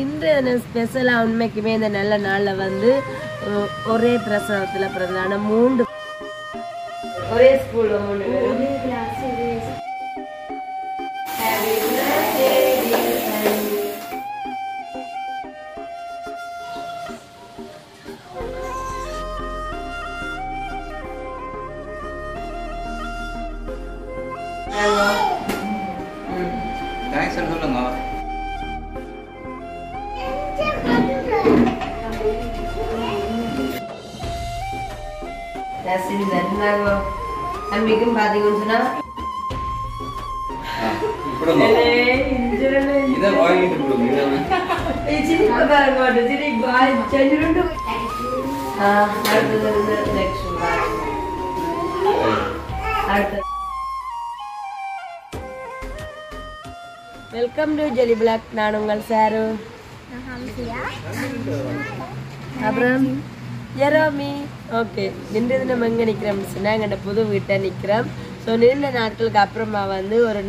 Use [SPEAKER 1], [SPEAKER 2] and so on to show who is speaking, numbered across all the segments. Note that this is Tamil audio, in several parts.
[SPEAKER 1] இன்று ஸ்பெஷலா உண்மைக்குமே இந்த நல்ல நாள்ல வந்து ஒரே பிரசவத்துல பிறந்தான 3 ஒரே ஸ்கூல்ல 3 பேரும்
[SPEAKER 2] தேங்க்ஸ் சொல்லுங்க.
[SPEAKER 1] அன்னைக்கும் பாத்தீங்கன்னு சொன்னா வெல்கம் டு ஜெலி பிளாக். நான் உங்கள் சாரு, அப்புறம் ஜெரோமி. ஓகே, இன்றைய தினம் எங்கே நிற்கிறோம்னு சொன்னால் எங்கள்கிட்ட புது வீட்டை நிற்கிறோம். ஸோ நீண்ட நாட்களுக்கு அப்புறமா வந்து ஒரு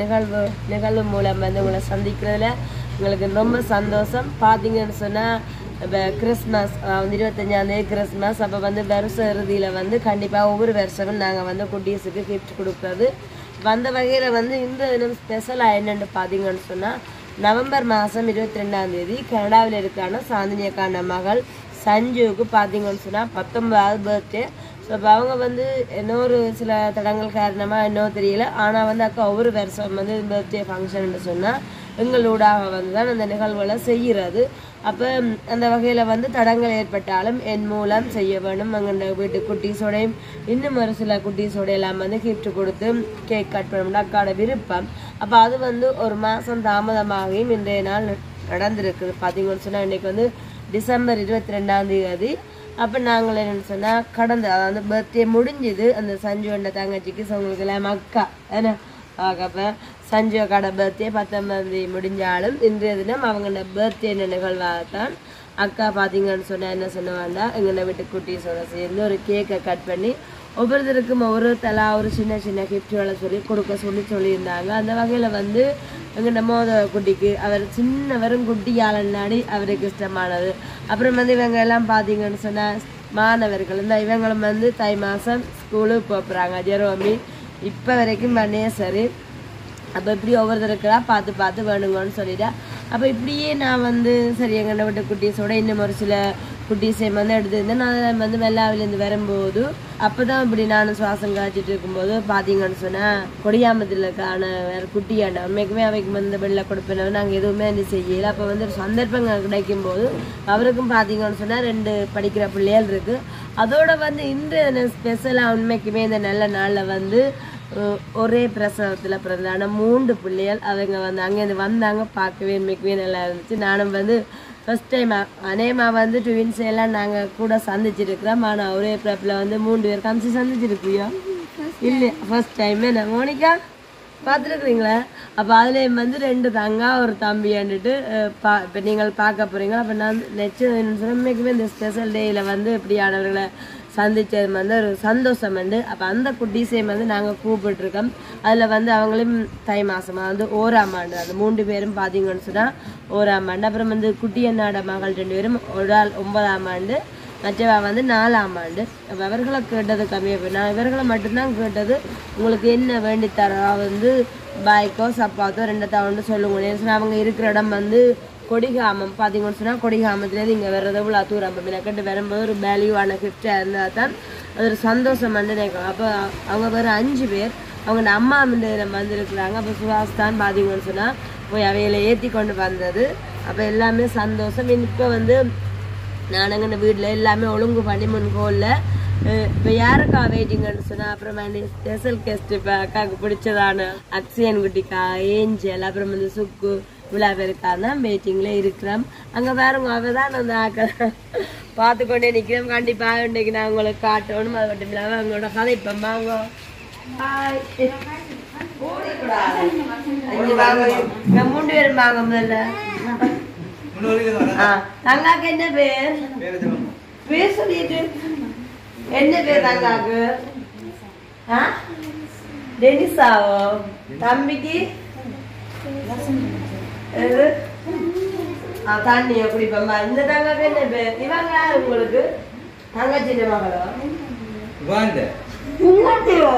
[SPEAKER 1] நிகழ்வு மூலம் வந்து உங்களை சந்திக்கிறதுல உங்களுக்கு ரொம்ப சந்தோஷம். பார்த்தீங்கன்னு சொன்னால் இப்போ கிறிஸ்மஸ் 25ஆம் தேதி கிறிஸ்மஸ். அப்போ வந்து வருஷ இறுதியில் வந்து கண்டிப்பாக ஒவ்வொரு வருஷமும் நாங்கள் வந்து குட்டீஸுக்கு கிஃப்ட் கொடுக்குறது. வந்த வகையில் வந்து இந்த தினம் ஸ்பெஷலாக என்னென்னு பார்த்தீங்கன்னு சொன்னால் நவம்பர் மாதம் 22ஆம் தேதி கனடாவில் இருக்கிறான சாந்தினியக்கான மகள் சஞ்சுவுக்கு பார்த்தீங்கன்னு சொன்னால் 19வது பர்த்டே. ஸோ இப்போ அவங்க வந்து இன்னொரு சில தடங்கள் காரணமாக இன்னும் தெரியல. ஆனால் வந்து அக்கா ஒவ்வொரு வருஷம் வந்து பர்த்டே ஃபங்க்ஷன்னு சொன்னால் எங்களூடாக வந்து தான் அந்த நிகழ்வுகளை செய்கிறது. அப்போ அந்த வகையில் வந்து தடங்கள் ஏற்பட்டாலும் என் மூலம் செய்ய வேணும். எங்கள் வீட்டு குட்டீஸோடையும் இன்னும் ஒரு சில குட்டீஸோட எல்லாம் வந்து கிஃப்ட் கொடுத்து கேக் கட் பண்ணோம்னா அக்காட விருப்பம். அப்போ அது வந்து ஒரு மாதம் தாமதமாகியும் இன்றைய நாள் நடந்திருக்குது. பார்த்தீங்கன்னு சொன்னால் இன்றைக்கி வந்து டிசம்பர் 22ஆம் தேதி. அப்போ நாங்கள் என்னென்னு சொன்னால் கடந்த அதாவது பர்த்டே முடிஞ்சுது அந்த சஞ்சுவோட தங்கச்சிக்கு. அவங்களுக்கு எல்லாம் அக்கா ஏன்னா அப்போ சஞ்சு அக்காட பர்த்டே 19ஆம் தேதி முடிஞ்சாலும் இன்றைய தினம் அவங்களோட பர்த்டே நிகழ்வாகத்தான் அக்கா பார்த்தீங்கன்னு சொன்னால் என்ன சொன்னவாண்டா எங்களோட வீட்டு குட்டீஸோட சேர்ந்து ஒரு கேக்கை கட் பண்ணி ஒவ்வொருத்தருக்கும் ஒவ்வொரு தலா ஒரு சின்ன சின்ன கிஃப்ட்டுகளை கொடுக்க சொல்லியிருந்தாங்க. அந்த வகையில் வந்து எங்கள் மோத குட்டிக்கு அவர் சின்ன வெறும் குட்டியாளன்னாடி அவருக்கு இஷ்டமானது. அப்புறம் வந்து இவங்க எல்லாம் பார்த்தீங்கன்னு சொன்னால் மாணவர்கள் இந்த இவங்களும் வந்து தை மாதம் ஸ்கூலுக்கு போகிறாங்க. ஜெரோமி இப்போ வரைக்கும் பண்ணே சரி. அப்போ இப்படி ஒவ்வொருத்தருக்கெல்லாம் பார்த்து வேணுங்கன்னு சொல்லிட்டா. அப்போ இப்படியே நான் வந்து சரி எங்கள்கிட்ட விட்ட குட்டீஸோட இன்னும் ஒரு சில குட்டீஸை வந்து எடுத்துருந்தேன். நான் வந்து வெள்ளாவிலேருந்து வரும்போது அப்போ தான் இப்படி நான் சுவாசம் காய்ச்சிட்டு இருக்கும்போது பார்த்தீங்கன்னு சொன்னால் கொடியாமத்தில் காண வேறு குட்டியாண்டா உண்மைக்குமே அவைக்கு வந்து வெளில கொடுப்பேன். நாங்கள் எதுவுமே வந்து செய்யலை. அப்போ வந்து ஒரு சந்தர்ப்பங்கள் கிடைக்கும் போது அவருக்கும் பார்த்தீங்கன்னு சொன்னால் 2 படிக்கிற பிள்ளைகள் இருக்குது. அதோட வந்து இன்று ஸ்பெஷலாக உண்மைக்குமே இந்த நல்ல நாளில் வந்து ஒரே பிரசவத்தில் பிறந்தான 3 பிள்ளைகள். அவங்க வந்து அங்கேருந்து வந்தாங்க. பார்க்கவே உண்மைக்குமே நல்லா இருந்துச்சு. நானும் வந்து ஃபஸ்ட் டைம் அநேகமாக வந்து ட்வின்ஸ் எல்லாம் நாங்கள் கூட சந்திச்சிருக்கிறோம். ஆனால் ஒரே பிறப்பில் வந்து 3 பேர் கம்சி சந்திச்சிருக்கியோ இல்லை ஃபஸ்ட் டைமே நான் மோனிகா பார்த்துருக்குறீங்களா? அப்போ அதுலேயும் வந்து 2 தங்கா ஒரு தம்பின்னுட்டு இப்போ நீங்கள் பார்க்க போகிறீங்க. அப்போ நான் நெச்சது உண்மைக்குமே இந்த ஸ்பெஷல் டேயில் வந்து இப்படியானவர்களை சந்திச்சது வந்து ஒரு சந்தோஷம் உண்டு. அப்போ அந்த குட்டீஸையும் வந்து நாங்கள் கூப்பிட்டுருக்கோம். அதில் வந்து அவங்களும் தை மாதமாக வந்து 1ஆம் ஆண்டு அந்த 3 பேரும் பார்த்தீங்கன்னு சொன்னால் 1ஆம் ஆண்டு. அப்புறம் வந்து குட்டியண்ணாட மகள் 2 பேரும் ஒரு ஆள் 9ஆம் ஆண்டு, மற்றவா வந்து 4ஆம் ஆண்டு. அப்போ அவர்களை கேட்டது கம்மியாக போய் நான் இவர்களை மட்டும்தான் கேட்டது. உங்களுக்கு என்ன வேண்டித்தரா வந்து பாய்க்கோ சப்பாத்தோ 2 சொல்லுங்க. அவங்க இருக்கிற இடம் வந்து கொடிகாமம். பார்த்தீங்கன்னு சொன்னால் கொடிகாமத்துலேருந்து இங்கே வர்றது இவ்வளோ தூரம். அப்போ எனக்கு வரும்போது ஒரு வேல்யூவான கிஃப்டாக இருந்தால் தான் அது ஒரு சந்தோஷம் வந்து நினைக்கலாம். அப்போ அவங்க வேறு 5 பேர் அவங்க அம்மா நம்ம வந்துருக்குறாங்க. அப்போ சுஹாஸ் தான் பார்த்தீங்கன்னு சொன்னால் போய் அவைகளை ஏற்றி கொண்டு வந்தது. அப்போ எல்லாமே சந்தோஷம். இப்போ வந்து நானுங்க இந்த வீட்டில் எல்லாமே ஒழுங்கு பண்ணி முன்கோலில் இப்போ யாருக்கா வெயிட்டிங்கன்னு சொன்னால் அப்புறமா ஸ்பெஷல் கெஸ்ட் இப்போ அக்காவுக்கு பிடிச்சதான அக்ஷயன் குட்டிக்கா ஏஞ்சல் அப்புறம் வந்து சுக்கு இவ்வளோ பேருக்காக தான் வெயிட்டிங்கில் இருக்கிறோம். அங்கே பாருங்க அவ தான் அந்த ஆக்களை பார்த்து கொண்டே நிற்கிறோம். கண்டிப்பாக இன்றைக்கு நான் உங்களுக்கு காட்டணும். அது மட்டும் இல்லாமல் அவங்களோட கதை இப்போ வாங்க நான் 3 பேரும் வாங்க முதல்ல. தங்காக்கு என்ன பேர் பேர் சொல்லிட்டு என்ன பேர் தங்காக்கு? டெனிஸாவோ? தம்பிக்கு தண்ணி குடிப்போம்மா. இந்த தங்கக்கு என்ன பேர்? இவங்க யாரு உங்களுக்கு? தங்கச்சின்ன மகளோ? உங்கள்கிட்டயோ?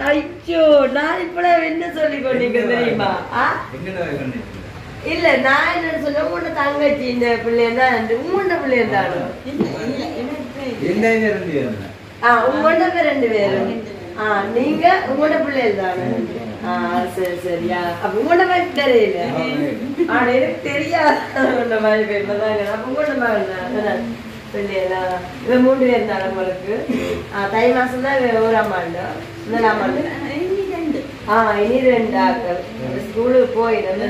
[SPEAKER 1] ஐயோ, நான் இப்ப என்ன சொல்லி கொண்டீங்க தெரியுமா? இல்ல, நான் என்ன சொல்ல, உங்களோட தங்கச்சி இந்த பிள்ளைய தான் உங்களோட பிள்ளைய தானோ? உங்களோட பேர் 2 பேரும். நீங்க உங்களோட பிள்ளைகள் தானே? சரி சரியா. அப்ப உங்களோட மாதிரி தெரியல. எனக்கு தெரியாது உங்களோட மாதிரி பேர்தாங்க. அப்ப உங்களோட மகள் பிள்ளைகளா? இவன் 3 பேர் தானே உங்களுக்கு? தை மாசம் தான் 1ஆம் ஆண்டு, 1ஆம் ஆண்டு. இனி 2 ஆக்கள் ஸ்கூலுக்கு போயிடுது.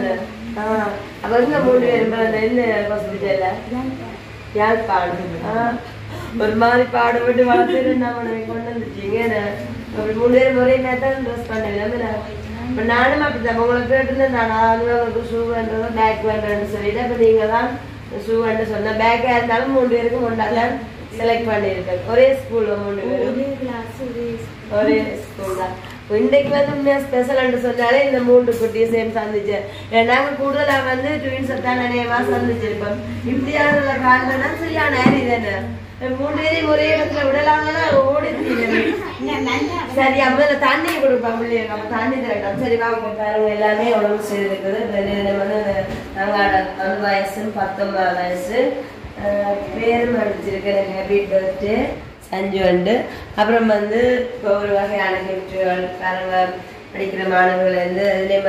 [SPEAKER 1] அப்ப இங்க 3 பேர் என்ன ஹாஸ்பிட்டல்ல? யாழ்ப்பாணம். ஒரு மாதிரி பாடுபட்டு வளர்த்து கொண்டு வந்துட்டீங்க. 3 பேரும் ஒரே நேரத்தான் ட்ரெஸ் பண்ணல. இப்ப நானும் அப்படித்தான் உங்களுக்கு கேட்டுருந்தேன். நான் உங்களுக்கு ஷூ வேண்டதோ பேக் வேண்டன்னு சொல்லிட்டு, அப்ப நீங்க தான் ஷூ வேண்ட சொன்ன. பேக்கா இருந்தாலும் 3 பேருக்கும் ஒன்றாதான் செலக்ட் பண்ணியிருக்கேன். ஒரே ஸ்கூல் 3 பேரும் ஒரே ஸ்கூல் தான். இன்றைக்கு உண்மையா ஸ்பெஷல் சொன்னாலே இந்த 3 குட்டியும் சேர்ந்து சந்திச்சேன். நாங்க கூடுதலா ட்வின்ஸ் தான் நினைவா சந்திச்சிருப்போம். இப்படியான காரணம்னா சரியான நேரம் தானே. 3 பேரையும் ஒரே இடத்துல விடலாங்கன்னா ஓடி சரி. முதல்ல தண்ணி கொடுப்போம் பிள்ளைங்க. அப்ப தண்ணி தரட்டும். சரி வாங்க பாருங்க, எல்லாமே உடம்பு செய்திருக்குது. நாங்க வயசு 19 வயசு. பேரும் அடிச்சிருக்கேன். ஹாப்பி பர்த்டே சஞ்சு உண்டு. அப்புறம் இப்போ ஒரு வகையான கிஃப்ட்டுகள் பாருங்க. படிக்கிற மாணவர்கள் அதுலேயும்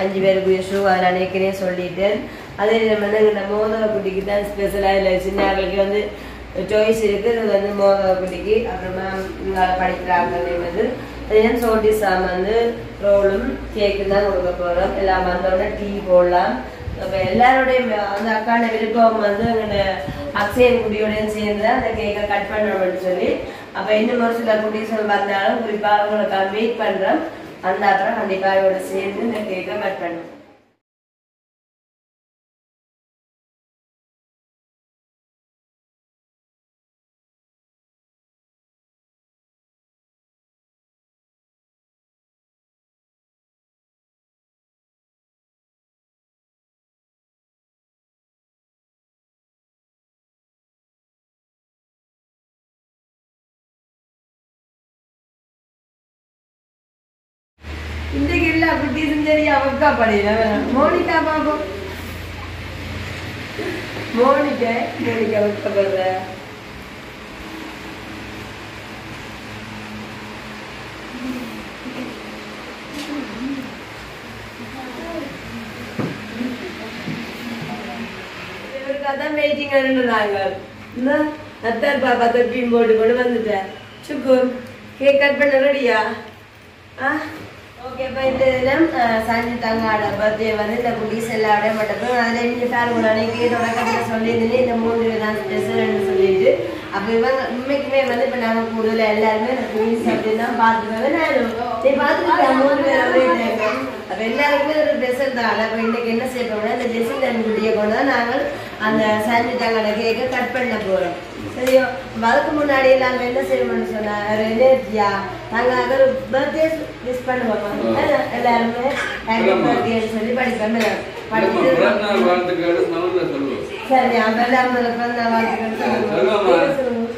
[SPEAKER 1] 5 பேருக்கு ஷூ அதில் அன்னைக்குனே சொல்லிட்டு, அதே எங்கள் மோதக குட்டிக்கு தான் ஸ்பெஷலாக இல்லை. சின்னவர்களுக்கு சாய்ஸ் இருக்குது. இது மோதக குட்டிக்கு. அப்புறமா இங்கே படிக்கிறாங்க. அதே சோட்டிஸாம் ரோலும் கேக்கு தான் கொடுக்க போகிறோம். எல்லாம் வந்தோடனே டீ போடலாம். அப்போ எல்லாரோடையும் அந்த அக்கான விருப்பம் எங்க அக்ஷயன் குட்டியோடையும் சேர்ந்து அந்த கேக்கை கட் பண்ணணும்னு சொல்லி, அப்போ இன்னும் ஒரு சில குட்டீஸ்கள் வந்தாலும் குறிப்பாக உங்களுக்கு வெயிட் பண்ணுறோம். அந்த அப்புறம் கண்டிப்பாக இதோட சேர்ந்து இந்த கேக்கை கட் பண்ணுவோம். இன்றைக்கு இல்ல குட்டீஸும் சரி அவக்கா படியில மோனிகா பாப்போம். மோனிகா வைக்கப்படுற இவருக்காதான் வெயிட்டிங் இருந்தாங்க. இந்த அத்தார் பாப்பா தொப்பியும் போட்டு கொண்டு வந்துட்டேன். சுக்கு கேக் கட் பண்ண ரெடியா? ஓகே. இப்போ இந்த தினம் சஞ்சு தங்காட பர்த்டே இந்த குட்டீஸ் எல்லாரோட மட்டும் அதில் இங்கே பாருங்க. அன்னைக்கு தொடக்கத்தில் சொல்லியிருந்தேன் இந்த 3 பேர் தான் ஸ்பெஷல்னு சொல்லிட்டு. அப்போ இவங்க உண்மைக்குமே இப்போ நாங்கள் கூடுதலாக எல்லாருமே குட்டீஸ் அப்படின்னு தான் பார்த்துக்கோங்க. நீ பார்த்துக்கிட்டேன் 3 பேர் ஒரே டைம். அப்போ எல்லாருக்குமே ஒரு ஸ்பெஷல் தான். அப்போ இன்றைக்கு என்ன செய்ய போகிறோம்னா இந்த ஜெசின் தன் குட்டியை கொண்டு தான் நாங்கள் அந்த சஞ்சு தங்காட கேக்கை கட் பண்ண போகிறோம். சரியோ? அதுக்கு முன்னாடி நாங்கள் என்ன செய்யணும்னு சொன்னாங்க எனர்ஜியா நாங்கள் ஒரு பர்த்டே விஷ் பண்ணுவோம். எல்லாருமே ஹாப்பி பர்த்டேன்னு சொல்லி படிப்போம். சரி, அப்பெல்லாம் பிறந்த வாழ்த்துக்கள் சொல்லுவோம்.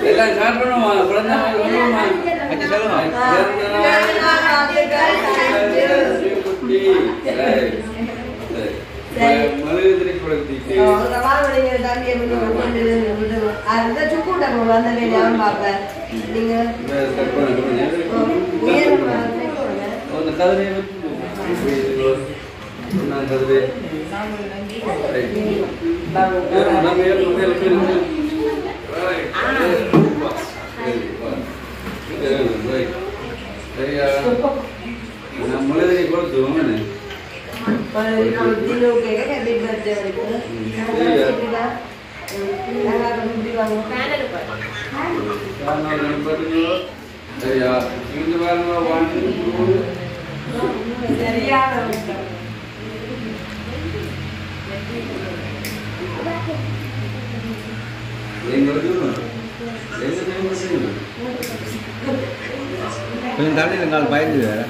[SPEAKER 2] எல்லாம் ஸ்டார்ட் பண்ணுமா? கொஞ்சம் தள்ளி இருந்தால் பயந்து வேற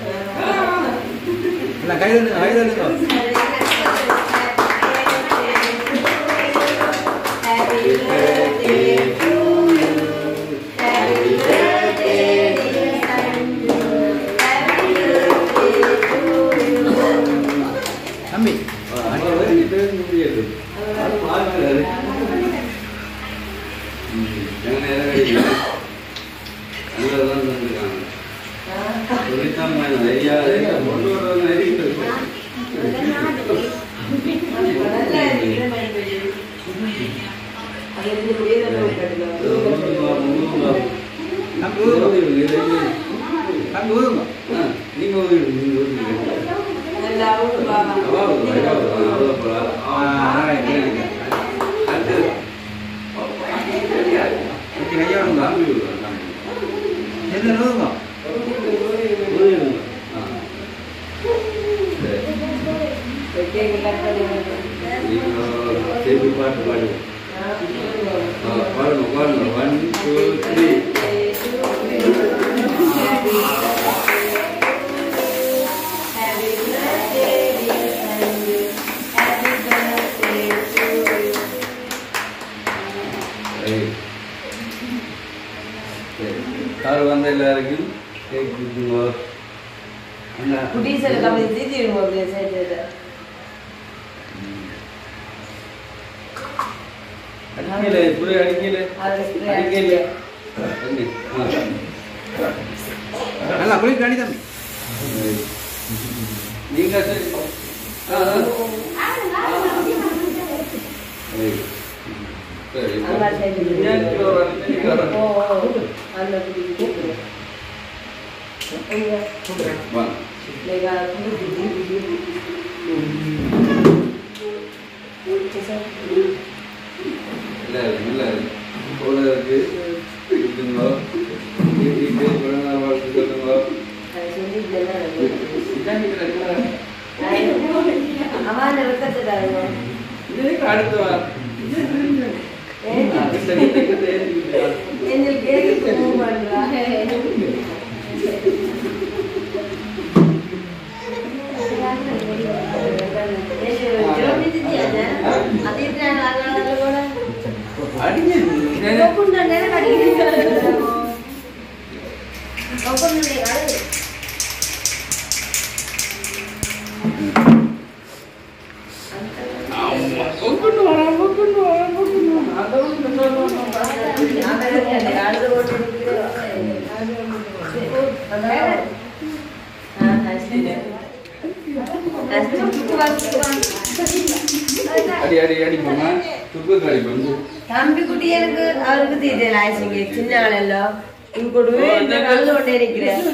[SPEAKER 2] இல்லை கைதலுங்க தம்பி நல்லா குளிக்க அடி தம்பி நீங்க
[SPEAKER 1] தம்பி குட்டி எனக்கு அவருக்கு தெரியல ஆயிடுச்சுங்க சின்ன ஆளெல்லாம் இங்கொடுவே கலந்து கொண்டே இருக்கிறேன்.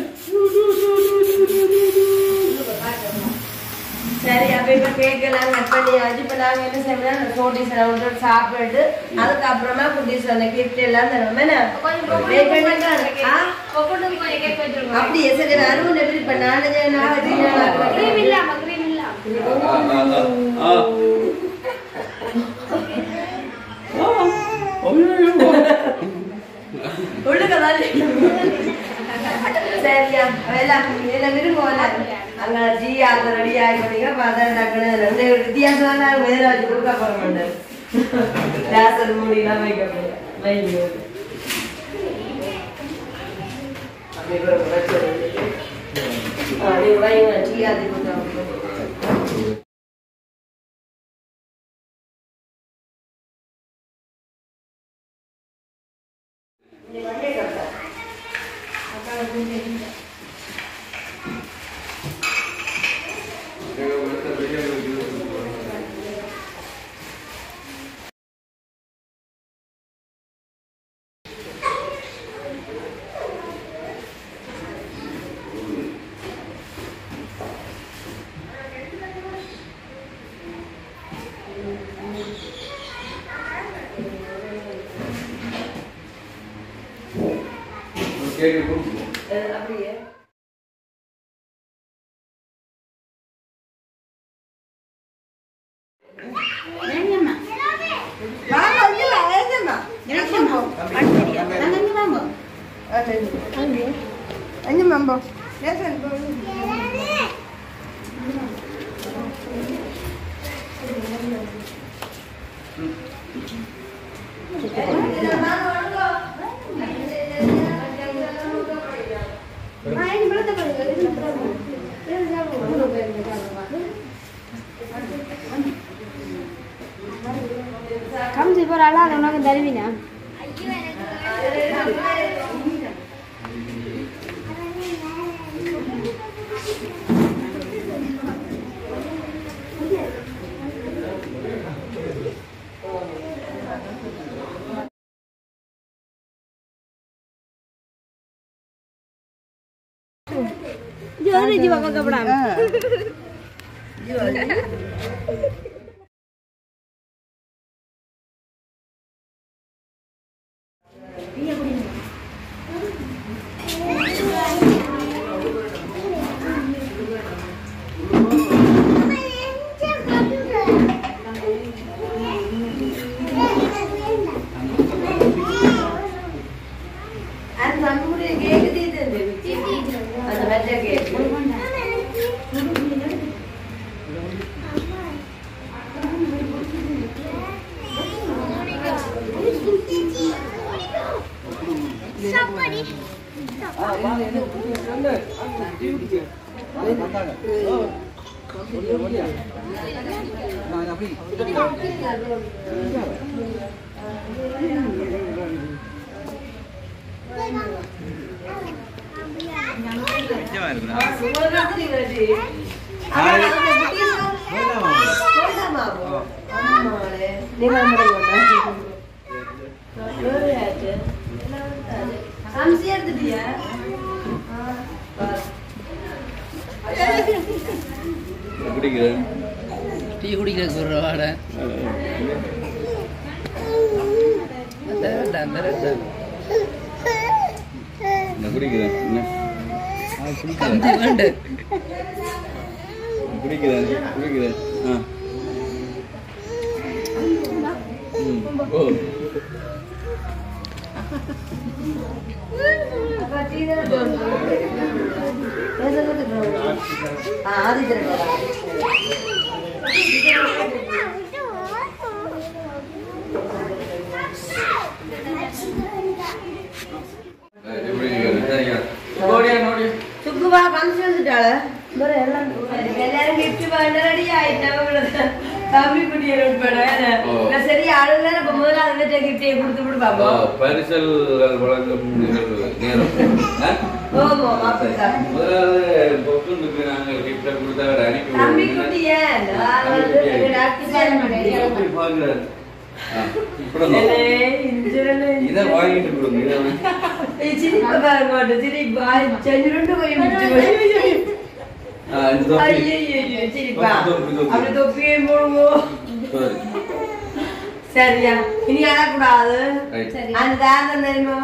[SPEAKER 1] சரி அப்ப இப்ப கேட்கலாம் கட் பண்ணியாச்சு. இப்ப நாங்க என்ன செய்யணும் சோட்டிஸ் ரவுண்ட் சாப்பிட்டு அதுக்கப்புறமா குட்டீஸ் அந்த கிஃப்ட் எல்லாம் தருவோம். அப்படி சரி அருவன் எப்படி இப்ப உள்ளுக்கதான் சரியா எல்லாம் விரும்புவோம். அங்க ஜி அந்த ரெடி ஆகிட்டீங்க பார்த்தா வித்தியாசம் வேற வச்சு கொடுக்க போற மாட்டேன். லேசர் மூடிலாம் வைக்க வைங்க டீ ஆதி கொடுத்தா அப்படியே அஞ்சு மம்போ
[SPEAKER 3] kamu sih pernah lah orang dari mana? Jual ni jual kagak berang. Jual.
[SPEAKER 4] Tea குடிக்கிறதுக்கு ஒரு வாடை
[SPEAKER 2] குடிக்கிறேன்
[SPEAKER 1] சுக்குவா கம்சி வந்துட்டாள எல்லாரும் கிஃப்ட் பண்ண ரெடி ஆயிட்டாங்க தம்பி குட்டியை உட்பட நான் சரி ஆளுங்க இப்ப முதல்ல அதை கிஃப்டே கொடுத்து விடு பாப்போம்
[SPEAKER 2] பரிசல் வழங்கும் நேரம்
[SPEAKER 1] தம்பி குட்டிய சரியா இனி அழக்கூடாது அந்த தெரியுமா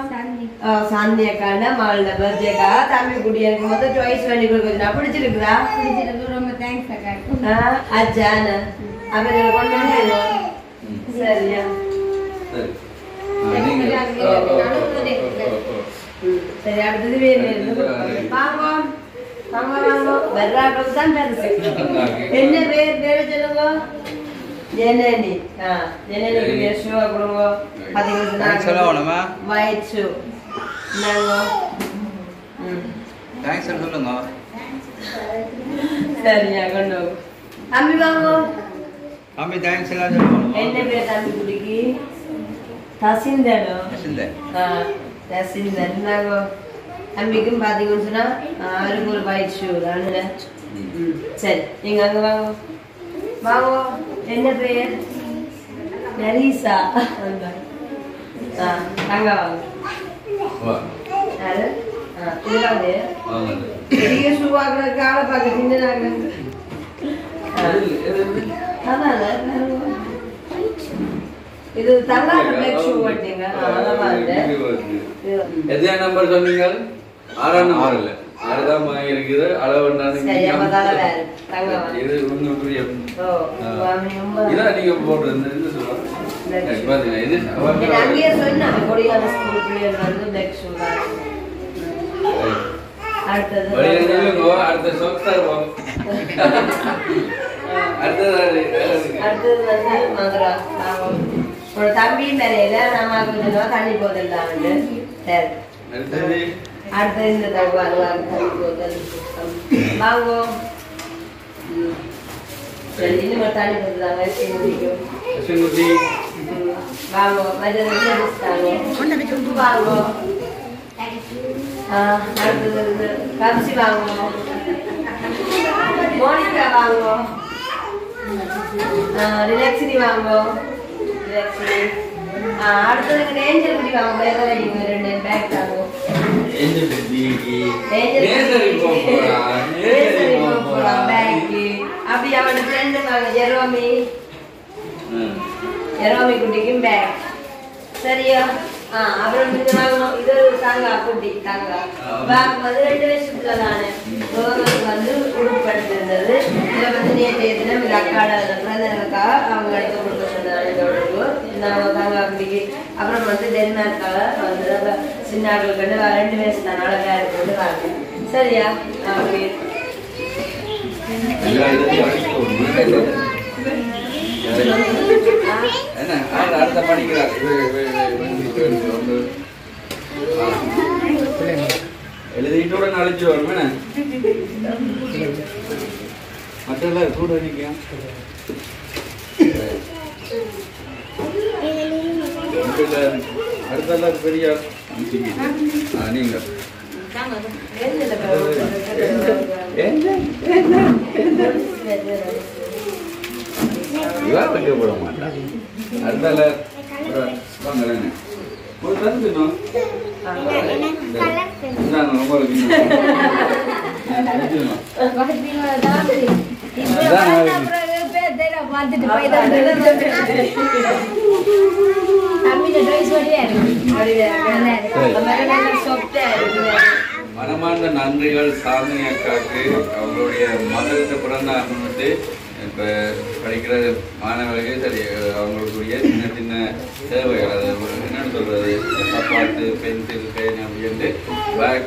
[SPEAKER 1] சாந்தியக்கான மகள பர்த்டேக்கா தம்பி குட்டி எனக்கு மொத்தம் சாய்ஸ் பண்ணி கொடுக்குறா பிடிச்சிருக்குதா
[SPEAKER 3] ரொம்ப தேங்க்ஸ் அக்கா
[SPEAKER 1] அச்சான அவரை கொண்டு வந்து சரியா சரி அடுத்தது வேறு வாங்க வாங்க வாங்க வர்றாக்கள் தான் பெருசு என்ன பேரு சொல்லுங்க ஜனனி ஜனனிக்கு பேர் ஷூ கொடுங்க பார்த்தீங்கன்னா ஒயிட் ஷூ நாங்க
[SPEAKER 2] தேங்க்ஸ் சொல்லுங்க
[SPEAKER 1] சரியா கொண்டு தம்பி வாங்க
[SPEAKER 2] தம்பி தேங்க்ஸ் எல்லாம் சொல்லுங்க
[SPEAKER 1] என்ன பேர் தம்பி குட்டிக்கு தசிந்தனோ தசிந்தன் நாங்க தம்பிக்கும் பார்த்தீங்கன்னு சொன்னா அவருக்கு ஒரு ஒயிட் ஷூ தானே சரி நீங்க அங்க வாங்க வாங்க என்ன பேர் நரீசா அங்க வாங்க யாரு இதுதான் பெரிய ஷூ வாங்குறதுக்கு ஆளை பார்க்க சின்னதாங்க அதான் இது தங்காத பிளாக் ஷூ போட்டீங்க
[SPEAKER 2] எத்தனை நம்பர் சொன்னீங்க 6ஆம் நம்பர் இல்ல 6தான் இருக்குது அளவு இது இன்னும் இதான் நீங்க போடுறது என்ன சொல்லுவாங்க பாத்தீங்கன்னா இது
[SPEAKER 1] அங்கேயே சொன்னாங்க கொடியான ஸ்கூல் பிள்ளைகள் வந்து பிளாக் ஷூ தான் அடுத்தது
[SPEAKER 2] அடுத்த சொத்தர் அடுத்தது
[SPEAKER 1] வந்து மதுரா ஒரு தம்பி மேலையில நாம கொஞ்சம் தண்ணி போதல் தான் வந்து சரி அடுத்தது இந்த தகவல் தண்ணி போதல் வாங்கோ சரி இன்னும் தண்ணி போதுதாங்க
[SPEAKER 2] செங்குட்டி
[SPEAKER 1] வாங்கோ மற்றது வாங்கோ அடுத்தது கப்சி வாங்கோ மோனிகா வாங்கோ ரிலாக்ஸினி வாங்கோ ரிலாக்ஸினி அடுத்தது ஏஞ்சல் குட்டி வாங்கோ எதாவது ரெண்டு பேக் தாங்கோ அப்படி அவனோட ஃப்ரெண்டு வாங்க ஜெரோமி குட்டிக்கும் பேக் சரியா அப்புறம் வாங்கணும் இது தாங்கா குட்டி தாங்கா பேக் வந்து 2 வருஷத்துல தானே வந்து உடுப்படுத்திருந்தது இதில் வந்து நேற்று தினம் இது அக்காட பிறந்தவங்களுக்கா அவங்க எடுத்து கொடுக்க சொன்னாங்க நாங்கள் தாங்கா குட்டிக்கு அப்புறம் வந்து டென்மார்க்கால வந்து சின்னாக்களுக்கு வந்து 2 வயசு தான் அழகா இருக்கு வாங்க சரியா அப்படி
[SPEAKER 2] அடுத்த படிக்கிறார் எழுதிட்டு அழைச்சு வருமே மற்றெல்லாம் கூட நிற்கும் அடுத்தெல்லாம் பெரிய நீங்க போட மாட்டான் அடுத்தால வாங்க மனமார்ந்த நன்றிகள் சாதனை அக்காக்கு அவங்களுடைய மகளுக்கு பிறந்த முன்னிட்டு இப்போ படிக்கிற மாணவர்கள் சரி அவங்களுக்குரிய சின்ன சின்ன தேவைகள் அது என்னென்னு சொல்றது சாப்பாட்டு பென்சில் பேன் அப்படின்ட்டு பேக்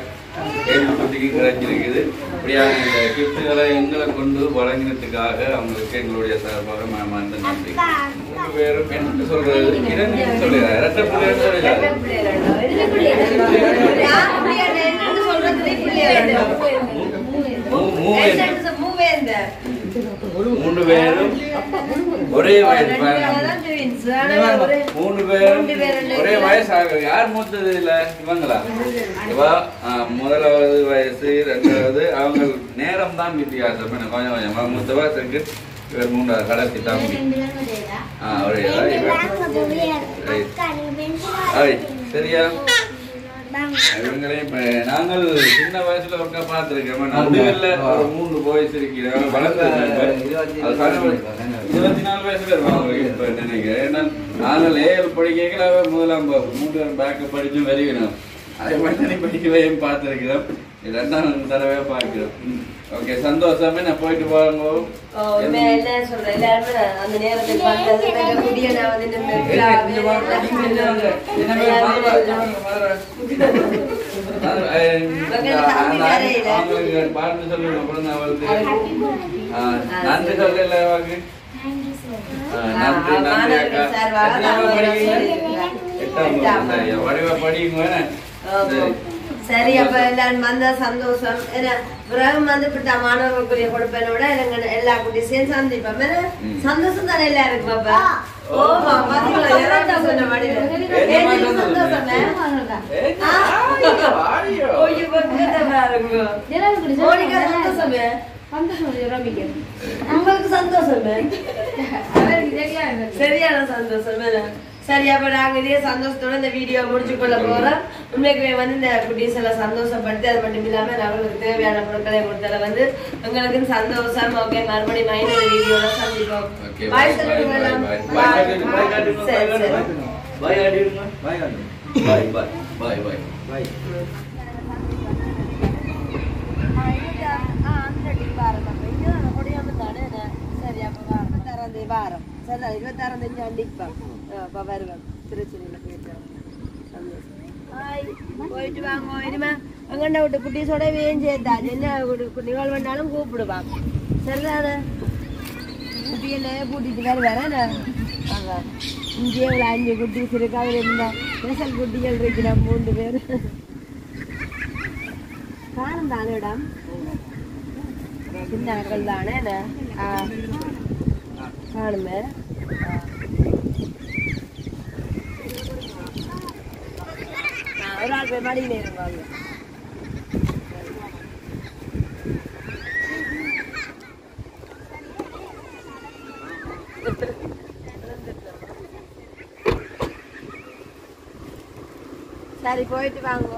[SPEAKER 2] கேள்விக்குட்டிக்கு கிடைச்சிருக்குது இப்படியான இந்த கிஃப்ட்டுகளை எங்களை கொண்டு வழங்கினதுக்காக அவங்களுக்கு எங்களுடைய சார்பாக மனமார்ந்த நன்றி வேறு என்ன சொல்றது இரண்டு சொல்லுங்க ரெட்ட மூணு பேரும் ஒரே வயசு 3 பேரும் ஒரே வயசாக யார் மூத்தது இல்ல இவங்களா இவா முதலாவது வயசு 2வது அவங்க நேரம் தான் வித்தியாசம் கொஞ்சம் கொஞ்சமா மூத்தவா இருக்கு இவர் 3வது கடைசி தம்பி சரியா இவங்களையும் நாங்கள் சின்ன வயசுல ஒருக்கா பார்த்திருக்கோம் நடுவில் ஒரு 3 பாய்ஸ் இருக்கிறோம் வளர்ந்து 24 வயசுல இருப்பாங்க நினைக்கிறேன் ஏன்னா நாங்கள் ஏழு படிக்கல முதலாம் 3 பேக்க படிச்சும் வருகிறோம் அதே மாதிரி படிக்கவே பார்த்திருக்கிறோம் 2வது தடவை பார்க்கிறோம் ஓகே சந்தோஷம் நான் போயிட்டு வாங்க
[SPEAKER 1] என்ன சொல்றேன் எல்லாருமே அந்த நேரத்துக்கு வந்தது புதிய
[SPEAKER 2] பாட்டு சொல்லுங்க நன்றி சொல்ல நன்றி நன்றி அக்கா வடிவா படிங்க
[SPEAKER 1] சரி அப்ப எல்லாரும் வந்தா சந்தோஷம் பிறகு வந்து மாணவர்களுக்குரிய கொடுப்பதை விட எல்லா குட்டியும் சேர்ந்து சந்திப்போம் சந்தோஷம் தானே எல்லாருக்கும் பாப்பா உங்களுக்கு சந்தோஷமே சரியான சந்தோஷம் சரி அப்ப நாங்க இதே சந்தோஷத்தோட இந்த வீடியோ முடிச்சு கொள்ள போறோம் உண்மைக்குமே வந்து இந்த குட்டீஸ் எல்லாம் சந்தோஷப்படுத்தி அது மட்டும் இல்லாம அவங்களுக்கு தேவையான பொருட்களை கொடுத்தல வந்து உங்களுக்கு சந்தோஷம் ஓகே மறுபடியும் மைனோட வீடியோல சந்திப்போம் பாய் சொல்லுங்க சரி அப்ப 26 வாரம் சரி 26 கண்டிப்பா வருவேன் திருச்சியில போயிட்டு போயிட்டு வாங்க இனிமே அங்கண்ட விட்டு குட்டீஸோட வேஞ்சேதா என்ன நிகழ்வு வேணாலும் கூப்பிடுவான் சரிதானே குட்டிகளை கூட்டிட்டு வேறு வரேன் அங்க இங்கே ஒரு 5 குட்டீஸ் இருக்கு அவர் இருந்தா ஸ்பெஷல் குட்டிகள் இருக்கு நம்ம 3 பேர் காணும் தானே இடம் சின்ன அக்கள் தானே காணுமே ஒரு ஆள் போய் மடியில இருப்பாங்க சரி போயிட்டு வாங்க